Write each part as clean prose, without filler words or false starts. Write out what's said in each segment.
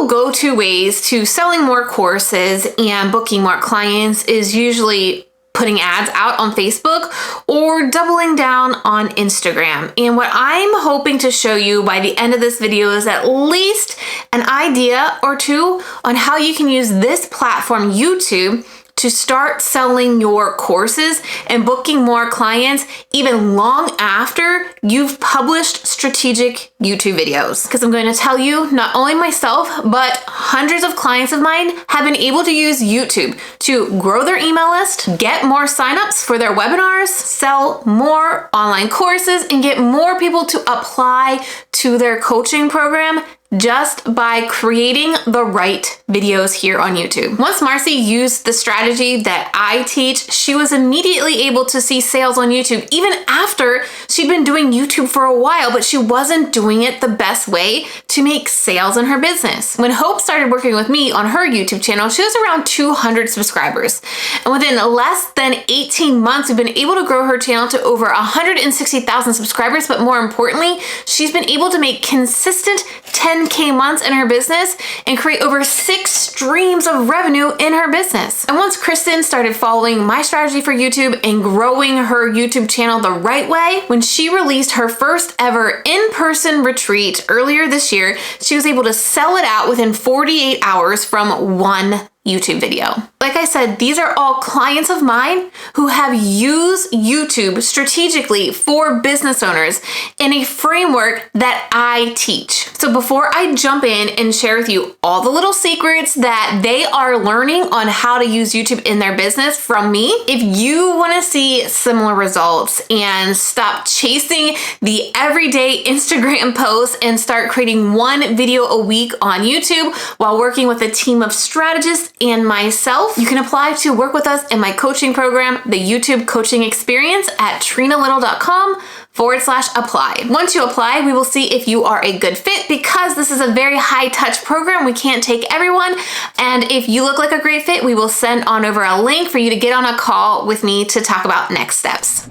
typical go-to ways to selling more courses and booking more clients is usually putting ads out on Facebook or doubling down on Instagram. And what I'm hoping to show you by the end of this video is at least an idea or two on how you can use this platform, YouTube, to start selling your courses and booking more clients even long after you've published strategic YouTube videos. Because I'm going to tell you, not only myself, but hundreds of clients of mine have been able to use YouTube to grow their email list, get more signups for their webinars, sell more online courses, and get more people to apply to their coaching program just by creating the right videos here on YouTube. Once Marcy used the strategy that I teach, she was immediately able to see sales on YouTube, even after she'd been doing YouTube for a while, but she wasn't doing it the best way to make sales in her business. When Hope started working with me on her YouTube channel, she was around 200 subscribers. And within less than 18 months, we've been able to grow her channel to over 160,000 subscribers, but more importantly, she's been able to make consistent 10K months in her business and create over 6 streams of revenue in her business. And once Kristen started following my strategy for YouTube and growing her YouTube channel the right way, when she released her first ever in-person retreat earlier this year, she was able to sell it out within 48 hours from one YouTube video. Like I said, these are all clients of mine who have used YouTube strategically for business owners in a framework that I teach. So before I jump in and share with you all the little secrets that they are learning on how to use YouTube in their business from me, if you want to see similar results and stop chasing the everyday Instagram posts and start creating one video a week on YouTube while working with a team of strategists and myself, you can apply to work with us in my coaching program, the YouTube Coaching Experience, at trenalittle.com/apply. Once you apply, we will see if you are a good fit, because this is a very high touch program. We can't take everyone. And if you look like a great fit, we will send on over a link for you to get on a call with me to talk about next steps.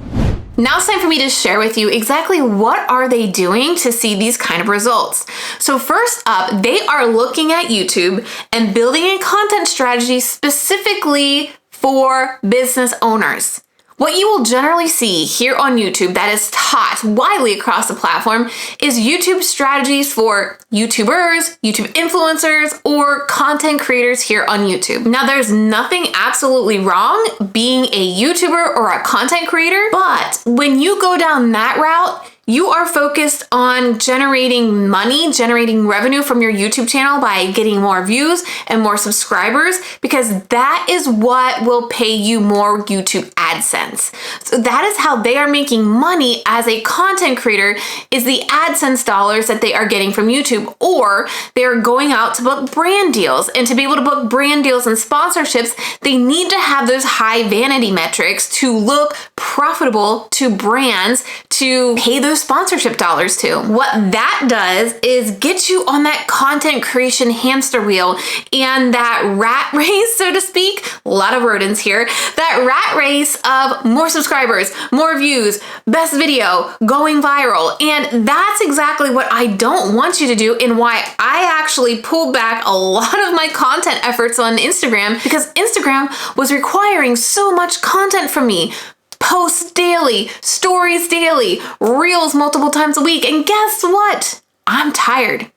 Now it's time for me to share with you exactly what are they doing to see these kind of results. So first up, they are looking at YouTube and building a content strategy specifically for business owners. What you will generally see here on YouTube that is taught widely across the platform is YouTube strategies for YouTubers, YouTube influencers, or content creators here on YouTube. Now, there's nothing absolutely wrong being a YouTuber or a content creator, but when you go down that route, you are focused on generating money, generating revenue from your YouTube channel by getting more views and more subscribers, because that is what will pay you more YouTube AdSense. So that is how they are making money as a content creator, is the AdSense dollars that they are getting from YouTube, or they're going out to book brand deals. And to be able to book brand deals and sponsorships, they need to have those high vanity metrics to look profitable to brands to pay those sponsorship dollars to. What that does is get you on that content creation hamster wheel and that rat race, so to speak, a lot of rodents here, that rat race of more subscribers, more views, best video, going viral. And that's exactly what I don't want you to do, and why I actually pulled back a lot of my content efforts on Instagram, because Instagram was requiring so much content from me. Posts daily, stories daily, reels multiple times a week, and guess what? I'm tired.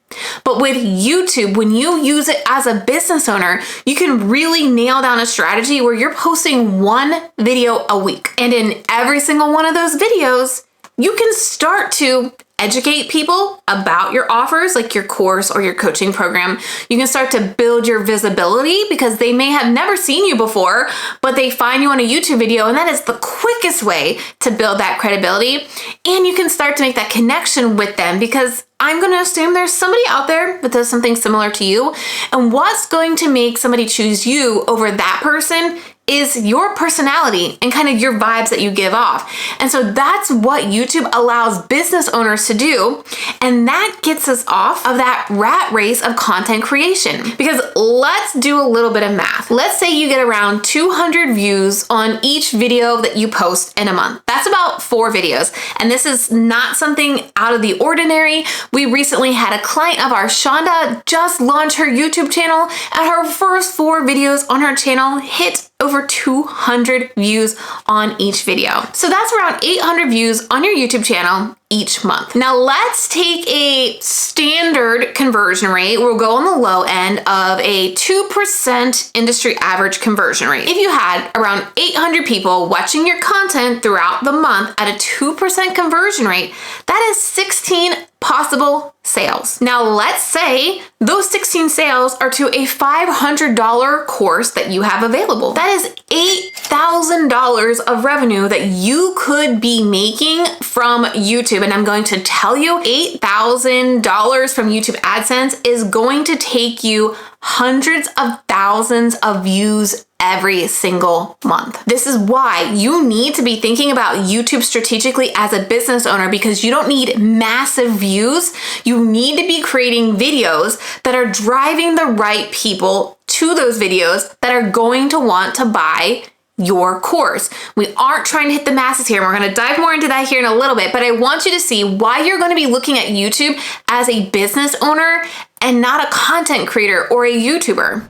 But with YouTube, when you use it as a business owner, you can really nail down a strategy where you're posting one video a week. And in every single one of those videos, you can start to educate people about your offers, like your course or your coaching program. You can start to build your visibility, because they may have never seen you before, but they find you on a YouTube video, and that is the quickest way to build that credibility. And you can start to make that connection with them, because I'm going to assume there's somebody out there that does something similar to you. And what's going to make somebody choose you over that person is your personality and kind of your vibes that you give off. And so that's what YouTube allows business owners to do. And that gets us off of that rat race of content creation. Because let's do a little bit of math. Let's say you get around 200 views on each video that you post in a month. That's about 4 videos. And this is not something out of the ordinary. We recently had a client of ours, Shonda, just launch her YouTube channel, and her first 4 videos on her channel hit over 200 views on each video. So that's around 800 views on your YouTube channel each month. Now let's take a standard conversion rate. We'll go on the low end of a 2% industry average conversion rate. If you had around 800 people watching your content throughout the month at a 2% conversion rate, that is 16 possible sales. Now let's say those 16 sales are to a $500 course that you have available. That is $8,000 of revenue that you could be making from YouTube. And I'm going to tell you, $8,000 from YouTube AdSense is going to take you hundreds of thousands of views every single month. This is why you need to be thinking about YouTube strategically as a business owner, because you don't need massive views. You need to be creating videos that are driving the right people to those videos that are going to want to buy your course. We aren't trying to hit the masses here. We're going to dive more into that here in a little bit, but I want you to see why you're going to be looking at YouTube as a business owner and not a content creator or a YouTuber.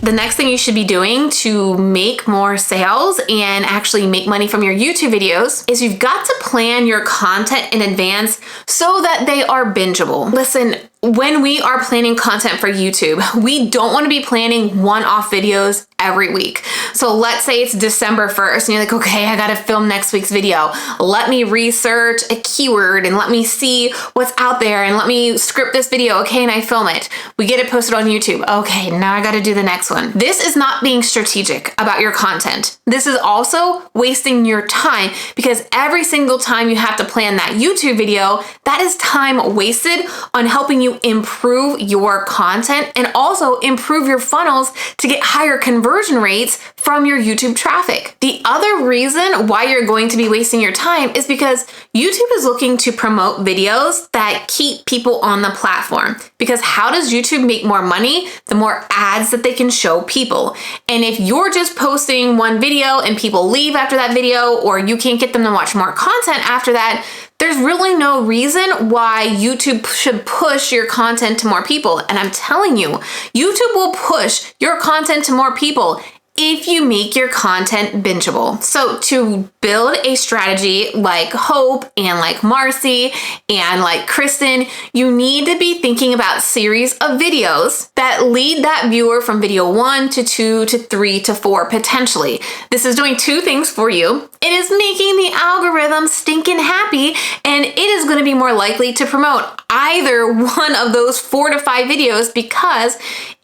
The next thing you should be doing to make more sales and actually make money from your YouTube videos is you've got to plan your content in advance so that they are bingeable. Listen, when we are planning content for YouTube, we don't want to be planning one-off videos every week. So let's say it's December 1st and you're like, okay, I got to film next week's video. Let me research a keyword and let me see what's out there and let me script this video. Okay, and I film it. We get it posted on YouTube. Okay, now I got to do the next one. This is not being strategic about your content. This is also wasting your time, because every single time you have to plan that YouTube video, that is time wasted on helping you improve your content and also improve your funnels to get higher conversion rates from your YouTube traffic. The other reason why you're going to be wasting your time is because YouTube is looking to promote videos that keep people on the platform. Because how does YouTube make more money? The more ads that they can show people. And if you're just posting one video and people leave after that video, or you can't get them to watch more content after that, there's really no reason why YouTube should push your content to more people. And I'm telling you, YouTube will push your content to more people if you make your content bingeable. So to build a strategy like Hope and like Marcy and like Kristen, you need to be thinking about series of videos that lead that viewer from video 1 to 2 to 3 to 4 potentially. This is doing 2 things for you. It is making the algorithm stinking happy, and it is going to be more likely to promote either one of those 4 to 5 videos, because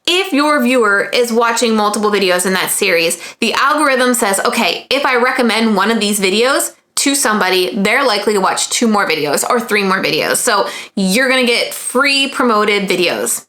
if your viewer is watching multiple videos in that series, the algorithm says, okay, if I recommend one of these videos to somebody, they're likely to watch 2 more videos or 3 more videos. So you're gonna get free promoted videos.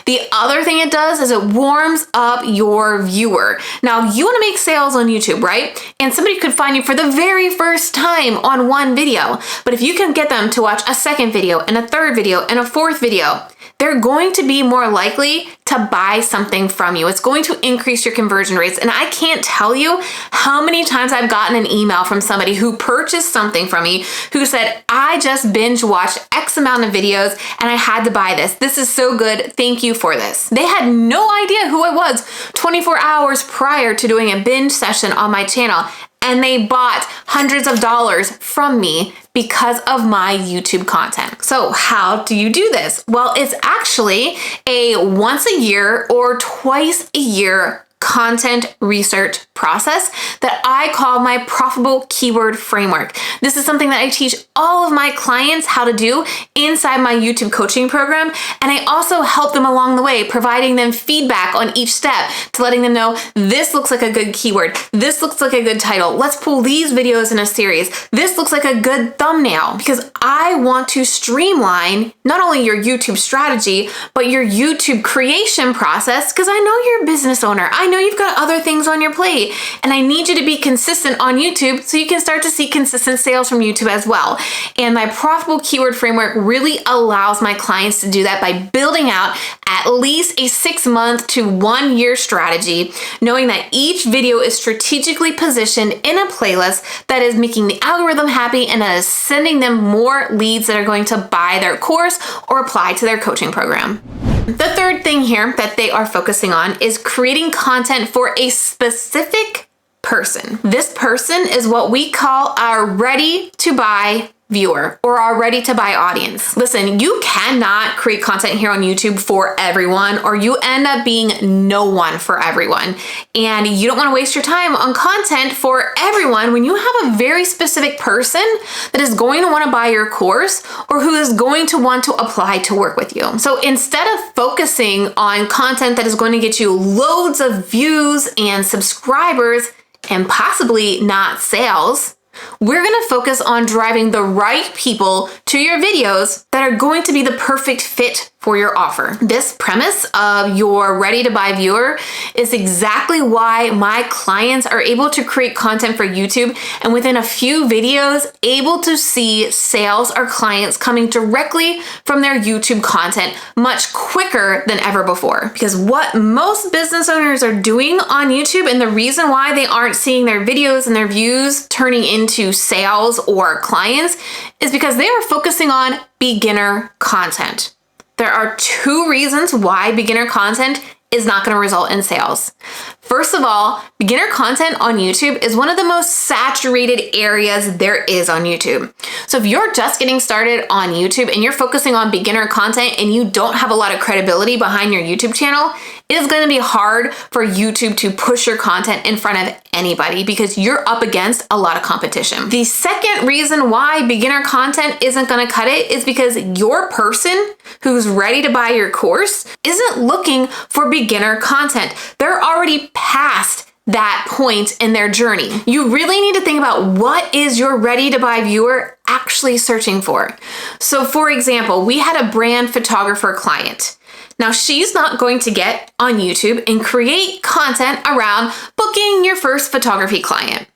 The other thing it does is it warms up your viewer. Now, you want to make sales on YouTube, right? And somebody could find you for the very first time on one video. But if you can get them to watch a second video and a third video and a fourth video, they're going to be more likely to buy something from you. It's going to increase your conversion rates. And I can't tell you how many times I've gotten an email from somebody who purchased something from me who said, I just binge watched X amount of videos and I had to buy this. This is so good. Thank you for this. They had no idea who I was 24 hours prior to doing a binge session on my channel. And they bought hundreds of dollars from me because of my YouTube content. So how do you do this? Well, it's actually a once a year or twice a year content research process that I call my profitable keyword framework. This is something that I teach all of my clients how to do inside my YouTube coaching program. And I also help them along the way, providing them feedback on each step to letting them know, this looks like a good keyword. This looks like a good title. Let's pull these videos in a series. This looks like a good thumbnail, because I want to streamline not only your YouTube strategy, but your YouTube creation process, because I know you're a business owner. I know you've got other things on your plate, and I need you to be consistent on YouTube so you can start to see consistent sales from YouTube as well. And my profitable keyword framework really allows my clients to do that by building out at least a 6-month to 1-year strategy, knowing that each video is strategically positioned in a playlist that is making the algorithm happy and that is sending them more leads that are going to buy their course or apply to their coaching program. The third thing here that they are focusing on is creating content for a specific person. This person is what we call our ready to buy viewer or our ready to buy audience. Listen, you cannot create content here on YouTube for everyone, or you end up being no one for everyone. And you don't want to waste your time on content for everyone when you have a very specific person that is going to want to buy your course or who is going to want to apply to work with you. So instead of focusing on content that is going to get you loads of views and subscribers and possibly not sales, we're going to focus on driving the right people to your videos that are going to be the perfect fit for your offer. This premise of your ready to buy viewer is exactly why my clients are able to create content for YouTube and within a few videos able to see sales or clients coming directly from their YouTube content much quicker than ever before. Because what most business owners are doing on YouTube, and the reason why they aren't seeing their videos and their views turning into sales or clients, is because they are focusing on beginner content. There are 2 reasons why beginner content is not going to result in sales. First of all, beginner content on YouTube is one of the most saturated areas there is on YouTube. So if you're just getting started on YouTube and you're focusing on beginner content and you don't have a lot of credibility behind your YouTube channel, it is going to be hard for YouTube to push your content in front of anybody because you're up against a lot of competition. The second reason why beginner content isn't going to cut it is because your person who's ready to buy your course isn't looking for beginner content. They're already past that point in their journey. You really need to think about what is your ready to buy viewer actually searching for. So for example, we had a brand photographer client. Now she's not going to get on YouTube and create content around booking your first photography client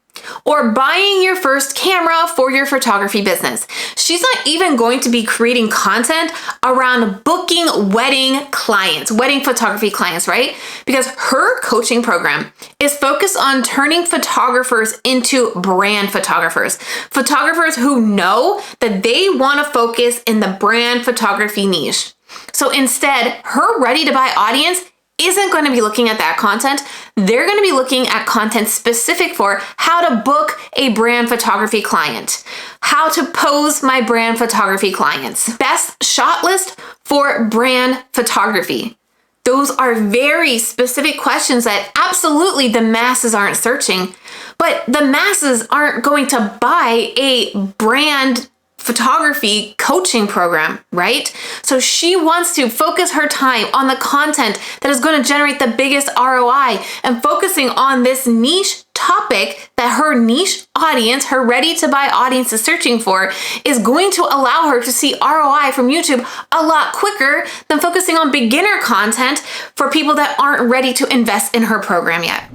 or buying your first camera for your photography business. She's not even going to be creating content around booking wedding clients, wedding photography clients, right? Because her coaching program is focused on turning photographers into brand photographers, photographers who know that they want to focus in the brand photography niche. So instead, her ready to buy audience isn't going to be looking at that content. They're going to be looking at content specific for how to book a brand photography client, how to pose my brand photography clients, best shot list for brand photography. Those are very specific questions that absolutely the masses aren't searching, but the masses aren't going to buy a brand photography coaching program, right? So she wants to focus her time on the content that is going to generate the biggest ROI and focusing on this niche topic that her niche audience, her ready to buy audience is searching for, is going to allow her to see ROI from YouTube a lot quicker than focusing on beginner content for people that aren't ready to invest in her program yet.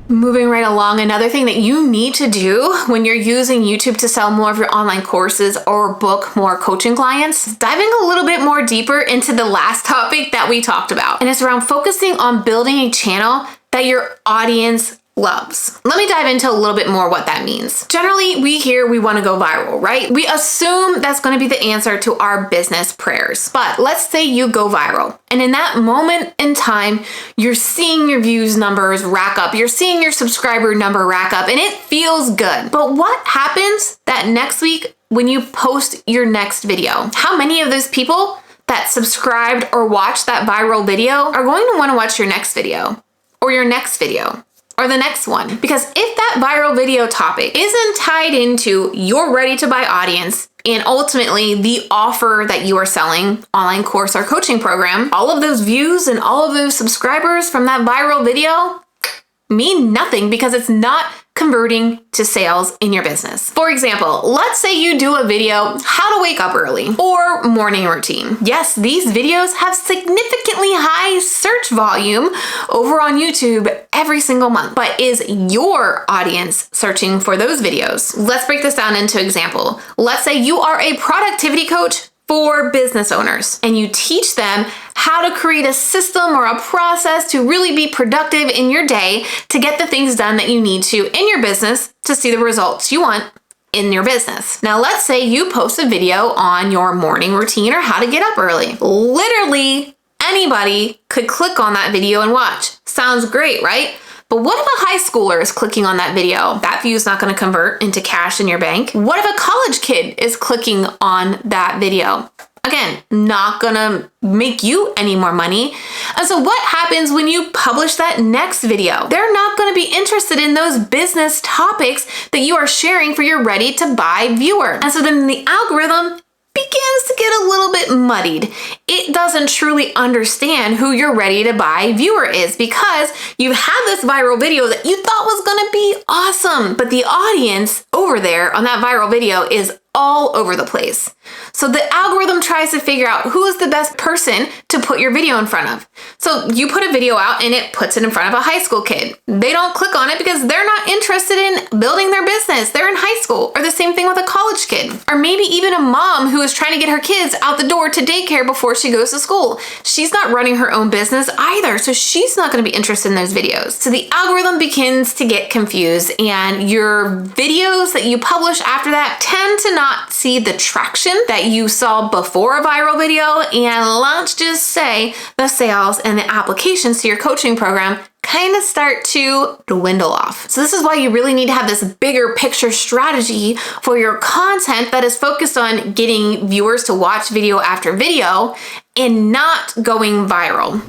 Moving right along, another thing that you need to do when you're using YouTube to sell more of your online courses or book more coaching clients, diving a little bit more deeper into the last topic that we talked about. And it's around focusing on building a channel that your audience loves. Let me dive into a little bit more what that means. Generally, we hear we want to go viral, right? We assume that's going to be the answer to our business prayers. But let's say you go viral. And in that moment in time, you're seeing your views numbers rack up. You're seeing your subscriber number rack up and it feels good. But what happens that next week when you post your next video? How many of those people that subscribed or watched that viral video are going to want to watch your next video or your next video? Or the next one. Because if that viral video topic isn't tied into your ready to buy audience and ultimately the offer that you are selling, online course or coaching program, all of those views and all of those subscribers from that viral video mean nothing because it's not converting to sales in your business. For example, let's say you do a video, how to wake up early or morning routine. Yes, these videos have significantly high search search volume over on YouTube every single month, but is your audience searching for those videos? Let's break this down into example. Let's say you are a productivity coach for business owners and you teach them how to create a system or a process to really be productive in your day to get the things done that you need to in your business to see the results you want in your business. Now, let's say you post a video on your morning routine or how to get up early. Literally anybody could click on that video and watch. Sounds great, right? But what if a high schooler is clicking on that video? That view is not going to convert into cash in your bank. What if a college kid is clicking on that video? Again, not gonna make you any more money. And so what happens when you publish that next video? They're not gonna be interested in those business topics that you are sharing for your ready to buy viewer. And so then the algorithm begins to get a little bit muddied. It doesn't truly understand who your ready to buy viewer is because you've had this viral video that you thought was gonna be awesome, but the audience over there on that viral video is all over the place. So the algorithm tries to figure out who is the best person to put your video in front of. So you put a video out and it puts it in front of a high school kid. They don't click on it because they're not interested in building their business. They're in high school. Or the same thing with a college kid. Or maybe even a mom who is trying to get her kids out the door to daycare before she goes to school. She's not running her own business either, so she's not going to be interested in those videos. So the algorithm begins to get confused and your videos that you publish after that tend to not see the traction that you saw before a viral video, and let's just say the sales and the applications to your coaching program kind of start to dwindle off. So this is why you really need to have this bigger picture strategy for your content that is focused on getting viewers to watch video after video and not going viral.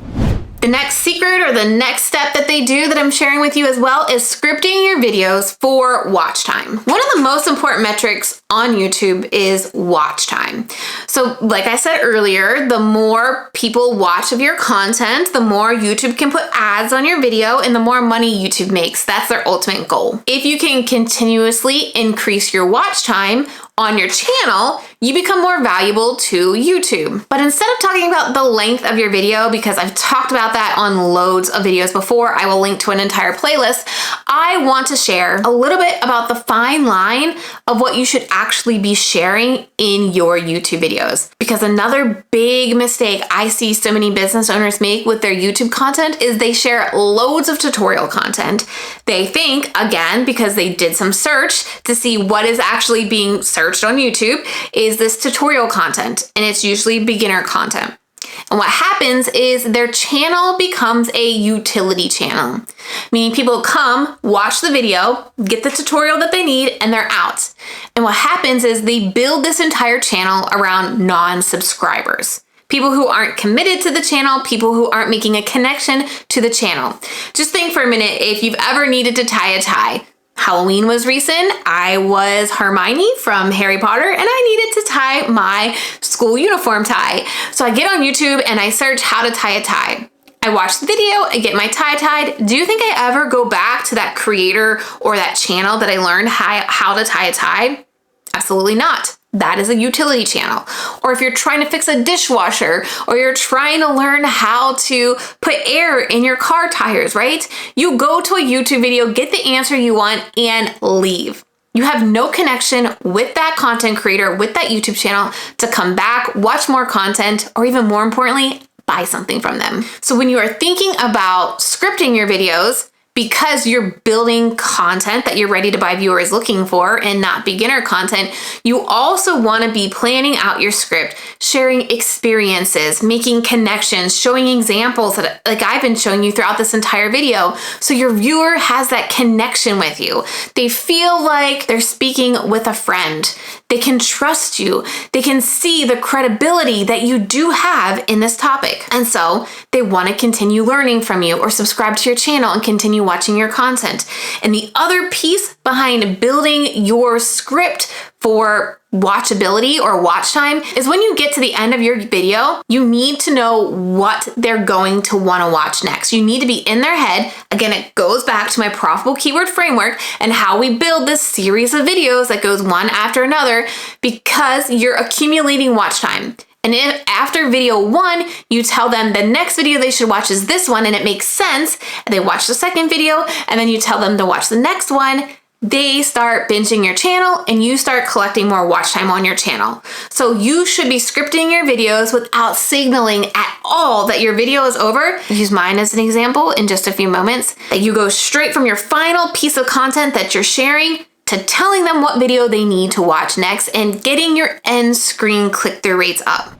The next secret or the next step that they do that I'm sharing with you as well is scripting your videos for watch time. One of the most important metrics on YouTube is watch time. So like I said earlier, the more people watch of your content, the more YouTube can put ads on your video and the more money YouTube makes. That's their ultimate goal. If you can continuously increase your watch time on your channel, you become more valuable to YouTube. But instead of talking about the length of your video, because I've talked about that on loads of videos before, I will link to an entire playlist, I want to share a little bit about the fine line of what you should actually be sharing in your YouTube videos. Because another big mistake I see so many business owners make with their YouTube content is they share loads of tutorial content. They think, again, because they did some search to see what is actually being searched on YouTube, is this tutorial content, and it's usually beginner content. And what happens is their channel becomes a utility channel, meaning people come, watch the video, get the tutorial that they need, and they're out. And what happens is they build this entire channel around non-subscribers. People who aren't committed to the channel, people who aren't making a connection to the channel. Just think for a minute, if you've ever needed to tie a tie. Halloween was recent. I was Hermione from Harry Potter and I needed to tie my school uniform tie. So I get on YouTube and I search how to tie a tie. I watch the video, I get my tie tied. Do you think I ever go back to that creator or that channel that I learned how to tie a tie? Absolutely not. That is a utility channel. Or if you're trying to fix a dishwasher or you're trying to learn how to put air in your car tires, right? You go to a YouTube video, get the answer you want, and leave. You have no connection with that content creator, with that YouTube channel to come back, watch more content, or even more importantly, buy something from them. So when you are thinking about scripting your videos, because you're building content that your ready to buy viewer is looking for and not beginner content, you also want to be planning out your script, sharing experiences, making connections, showing examples that like I've been showing you throughout this entire video. So your viewer has that connection with you. They feel like they're speaking with a friend. They can trust you. They can see the credibility that you do have in this topic. And so they want to continue learning from you or subscribe to your channel and continue watching your content. And the other piece behind building your script for watchability or watch time is when you get to the end of your video, you need to know what they're going to want to watch next. You need to be in their head. Again, it goes back to my profitable keyword framework and how we build this series of videos that goes one after another because you're accumulating watch time. And if after video 1, you tell them the next video they should watch is this one and it makes sense, and they watch the second video, and then you tell them to watch the next one, they start binging your channel and you start collecting more watch time on your channel. So you should be scripting your videos without signaling at all that your video is over. Use mine as an example in just a few moments. That you go straight from your final piece of content that you're sharing to telling them what video they need to watch next and getting your end screen click-through rates up.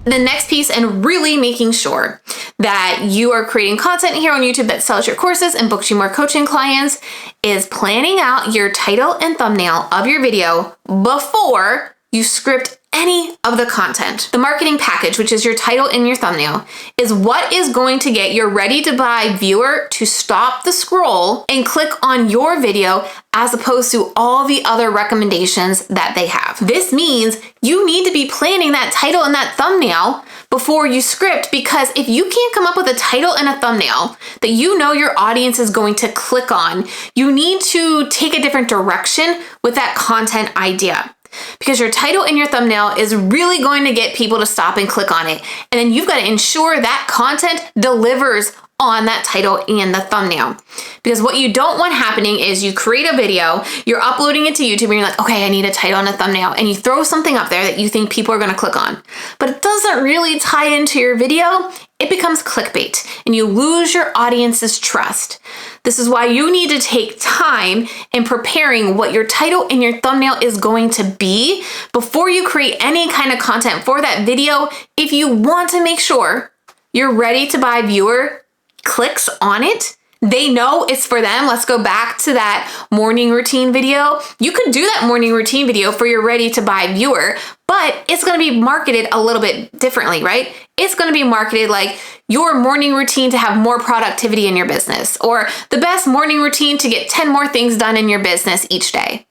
The next piece, and really making sure that you are creating content here on YouTube that sells your courses and books you more coaching clients, is planning out your title and thumbnail of your video before you script any of the content. The marketing package, which is your title and your thumbnail, is what is going to get your ready to buy viewer to stop the scroll and click on your video as opposed to all the other recommendations that they have. This means you need to be planning that title and that thumbnail before you script, because if you can't come up with a title and a thumbnail that you know your audience is going to click on, you need to take a different direction with that content idea. Because your title and your thumbnail is really going to get people to stop and click on it. And then you've got to ensure that content delivers on that title and the thumbnail. Because what you don't want happening is you create a video, you're uploading it to YouTube, and you're like, okay, I need a title and a thumbnail. And you throw something up there that you think people are going to click on. But it doesn't really tie into your video. It becomes clickbait and you lose your audience's trust. This is why you need to take time in preparing what your title and your thumbnail is going to be before you create any kind of content for that video. If you want to make sure your ready to buy viewer clicks on it, they know it's for them. Let's go back to that morning routine video. You could do that morning routine video for your ready to buy viewer, but it's going to be marketed a little bit differently, right? It's going to be marketed like your morning routine to have more productivity in your business, or the best morning routine to get 10 more things done in your business each day.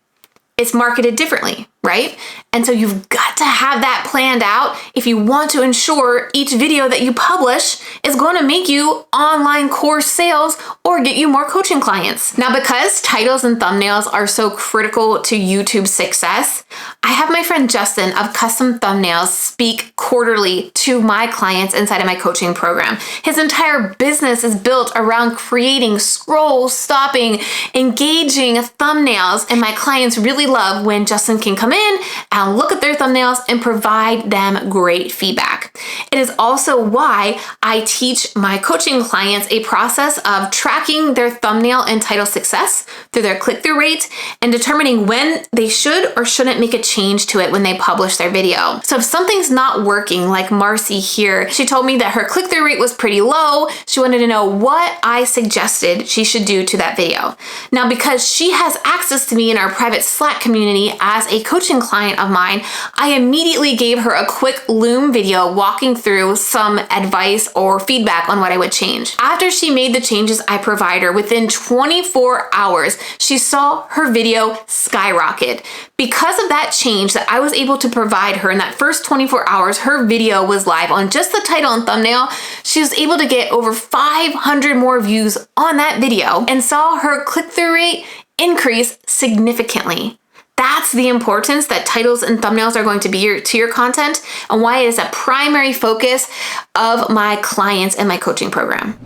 It's marketed differently, right? And so you've got to have that planned out if you want to ensure each video that you publish is going to make you online course sales or get you more coaching clients. Now, because titles and thumbnails are so critical to YouTube's success, I have my friend Justin of Custom Thumbnails speak quarterly to my clients inside of my coaching program. His entire business is built around creating scroll stopping, engaging thumbnails, and my clients really love when Justin can come in and look at their thumbnails and provide them great feedback. It is also why I teach my coaching clients a process of tracking their thumbnail and title success through their click-through rate and determining when they should or shouldn't make a change to it when they publish their video. So if something's not working, like Marcy here, she told me that her click-through rate was pretty low. She wanted to know what I suggested she should do to that video. Now, because she has access to me in our private Slack community as a coaching client of mine, I immediately gave her a quick Loom video walking through some advice or feedback on what I would change. After she made the changes I provide her, within 24 hours, she saw her video skyrocket. Because of that change that I was able to provide her in that first 24 hours, her video was live on just the title and thumbnail. She was able to get over 500 more views on that video and saw her click-through rate increase significantly. That's the importance that titles and thumbnails are going to be to your content, and why it is a primary focus of my clients and my coaching program.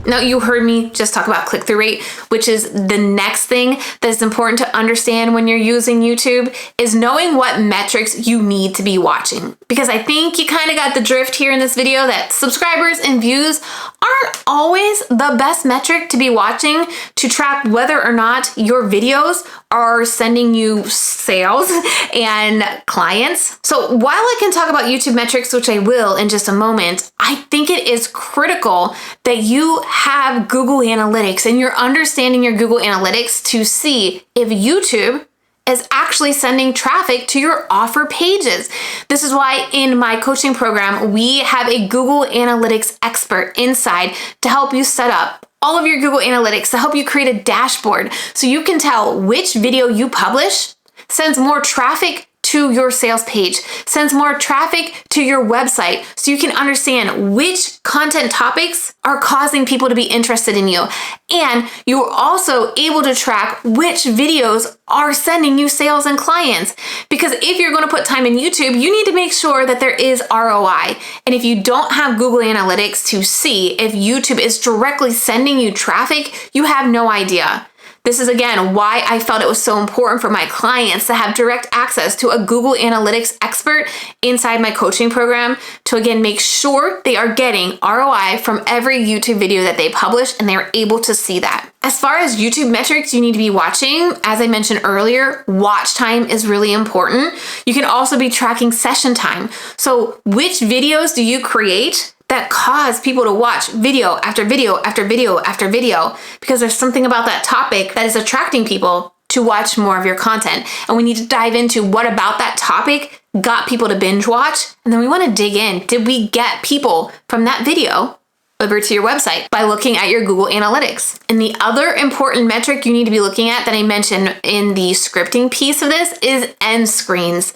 Now, you heard me just talk about click-through rate, which is the next thing that's important to understand when you're using YouTube, is knowing what metrics you need to be watching. Because I think you kind of got the drift here in this video that subscribers and views aren't always the best metric to be watching to track whether or not your videos are sending you sales and clients. So while I can talk about YouTube metrics, which I will in just a moment, I think it is critical that you have Google Analytics and you're understanding your Google Analytics to see if YouTube is actually sending traffic to your offer pages. This is why in my coaching program, we have a Google Analytics expert inside to help you set up all of your Google Analytics, to help you create a dashboard so you can tell which video you publish sends more traffic to your sales page, sends more traffic to your website so you can understand which content topics are causing people to be interested in you. And you're also able to track which videos are sending you sales and clients. Because if you're going to put time in YouTube, you need to make sure that there is ROI. And if you don't have Google Analytics to see if YouTube is directly sending you traffic, you have no idea. This is, again, why I felt it was so important for my clients to have direct access to a Google Analytics expert inside my coaching program to, again, make sure they are getting ROI from every YouTube video that they publish and they're able to see that. As far as YouTube metrics you need to be watching, as I mentioned earlier, watch time is really important. You can also be tracking session time. So which videos do you create that cause people to watch video after video after video after video? Because there's something about that topic that is attracting people to watch more of your content. And we need to dive into what about that topic got people to binge watch. And then we want to dig in. Did we get people from that video over to your website by looking at your Google Analytics? And the other important metric you need to be looking at that I mentioned in the scripting piece of this is end screens.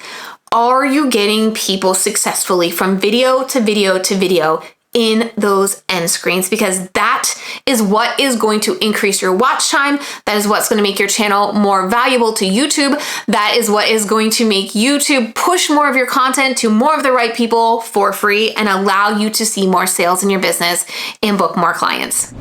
Are you getting people successfully from video to video to video in those end screens? Because that is what is going to increase your watch time. That is what's going to make your channel more valuable to YouTube. That is what is going to make YouTube push more of your content to more of the right people for free and allow you to see more sales in your business and book more clients.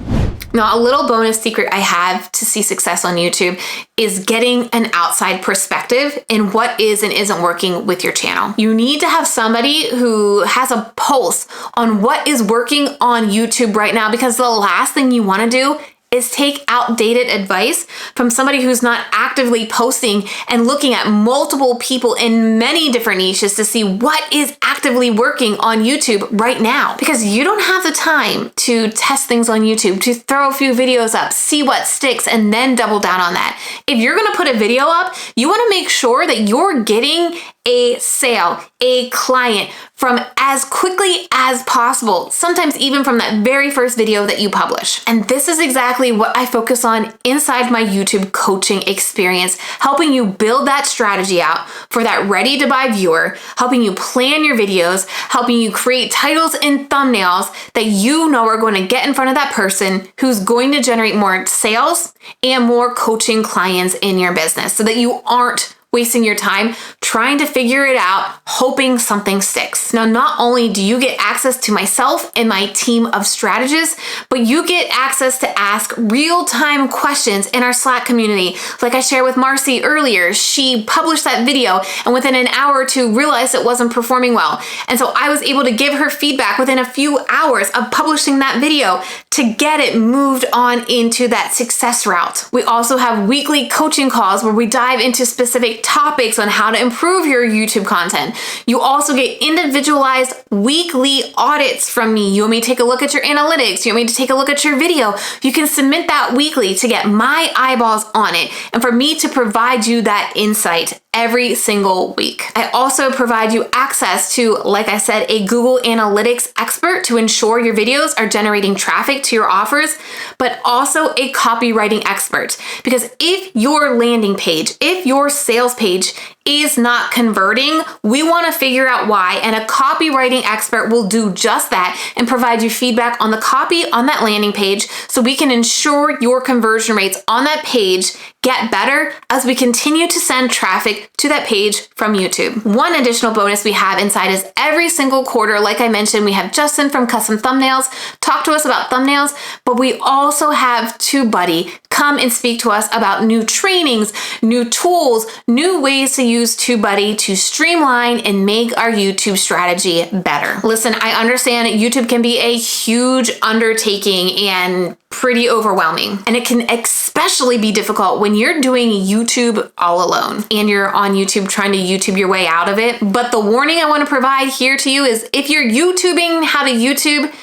Now, a little bonus secret I have to see success on YouTube is getting an outside perspective in what is and isn't working with your channel. You need to have somebody who has a pulse on what is working on YouTube right now, because the last thing you want to do is take outdated advice from somebody who's not actively posting and looking at multiple people in many different niches to see what is actively working on YouTube right now. Because you don't have the time to test things on YouTube, to throw a few videos up, see what sticks, and then double down on that. If you're gonna put a video up, you wanna make sure that you're getting a sale, a client from as quickly as possible, sometimes even from that very first video that you publish. And this is exactly what I focus on inside my YouTube coaching experience, helping you build that strategy out for that ready to buy viewer, helping you plan your videos, helping you create titles and thumbnails that you know are going to get in front of that person who's going to generate more sales and more coaching clients in your business, so that you aren't wasting your time trying to figure it out, hoping something sticks. Now, not only do you get access to myself and my team of strategists, but you get access to ask real-time questions in our Slack community. Like I shared with Marcy earlier, she published that video and within an hour or two realized it wasn't performing well. And so I was able to give her feedback within a few hours of publishing that video to get it moved on into that success route. We also have weekly coaching calls where we dive into specific topics on how to improve your YouTube content. You also get individualized weekly audits from me. You want me to take a look at your analytics? You want me to take a look at your video? You can submit that weekly to get my eyeballs on it and for me to provide you that insight every single week. I also provide you access to, like I said, a Google Analytics expert to ensure your videos are generating traffic to your offers, but also a copywriting expert. Because if your landing page, if your sales page is not converting, we want to figure out why, and a copywriting expert will do just that and provide you feedback on the copy on that landing page so we can ensure your conversion rates on that page get better as we continue to send traffic to that page from YouTube. One additional bonus we have inside is every single quarter, like I mentioned, we have Justin from Custom Thumbnails talk to us about thumbnails, but we also have TubeBuddy come and speak to us about new trainings, new tools, new ways to use TubeBuddy to streamline and make our YouTube strategy better. Listen, I understand YouTube can be a huge undertaking and pretty overwhelming. And it can especially be difficult when you're doing YouTube all alone and you're on YouTube trying to YouTube your way out of it. But the warning I want to provide here to you is if you're YouTubing how to YouTube,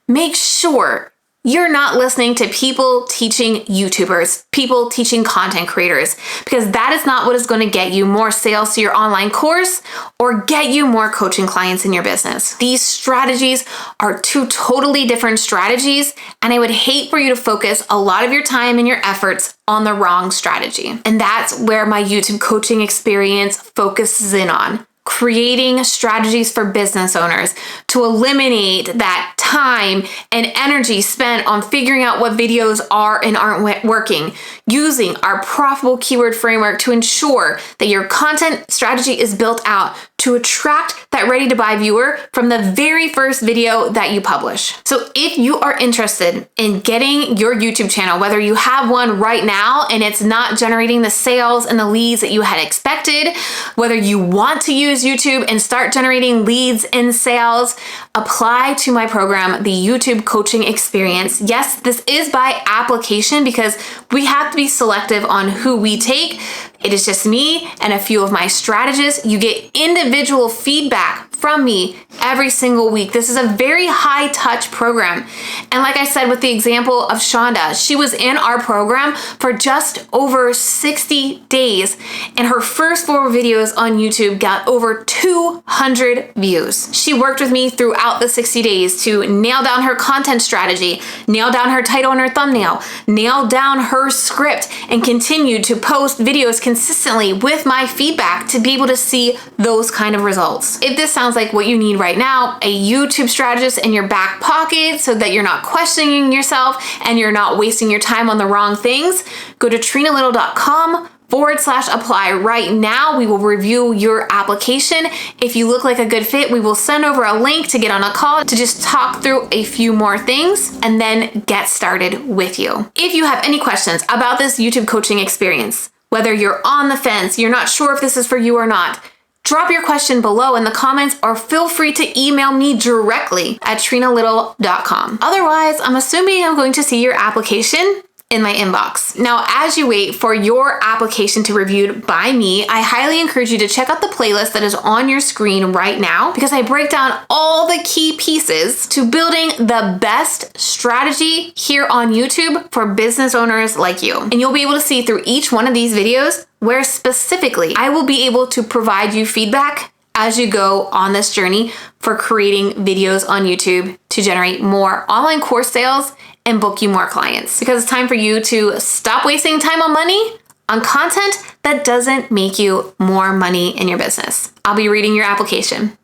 make sure you're not listening to people teaching YouTubers, people teaching content creators, because that is not what is going to get you more sales to your online course or get you more coaching clients in your business. These strategies are two totally different strategies, and I would hate for you to focus a lot of your time and your efforts on the wrong strategy. And that's where my YouTube coaching experience focuses in on. Creating strategies for business owners to eliminate that time and energy spent on figuring out what videos are and aren't working, using our profitable keyword framework to ensure that your content strategy is built out to attract that ready to buy viewer from the very first video that you publish. So if you are interested in getting your YouTube channel, whether you have one right now and it's not generating the sales and the leads that you had expected, whether you want to use YouTube and start generating leads and sales, apply to my program, the YouTube Coaching Experience. Yes, this is by application because we have to be selective on who we take. It is just me and a few of my strategists. You get individual feedback from me every single week. This is a very high touch program. And like I said, with the example of Shonda, she was in our program for just over 60 days, and her first 4 videos on YouTube got over 200 views. She worked with me throughout the 60 days to nail down her content strategy, nail down her title and her thumbnail, nail down her script, and continued to post videos consistently with my feedback to be able to see those kind of results. If this sounds like what you need right now, a YouTube strategist in your back pocket so that you're not questioning yourself and you're not wasting your time on the wrong things, go to trenalittle.com/apply right now. We will review your application. If you look like a good fit, we will send over a link to get on a call to just talk through a few more things and then get started with you. If you have any questions about this YouTube coaching experience, whether you're on the fence, you're not sure if this is for you or not, drop your question below in the comments or feel free to email me directly at trenalittle.com. Otherwise, I'm assuming I'm going to see your application in my inbox. Now, as you wait for your application to be reviewed by me, I highly encourage you to check out the playlist that is on your screen right now because I break down all the key pieces to building the best strategy here on YouTube for business owners like you. And you'll be able to see through each one of these videos where specifically I will be able to provide you feedback as you go on this journey for creating videos on YouTube to generate more online course sales and book you more clients. Because it's time for you to stop wasting time on money on content that doesn't make you more money in your business. I'll be reading your application.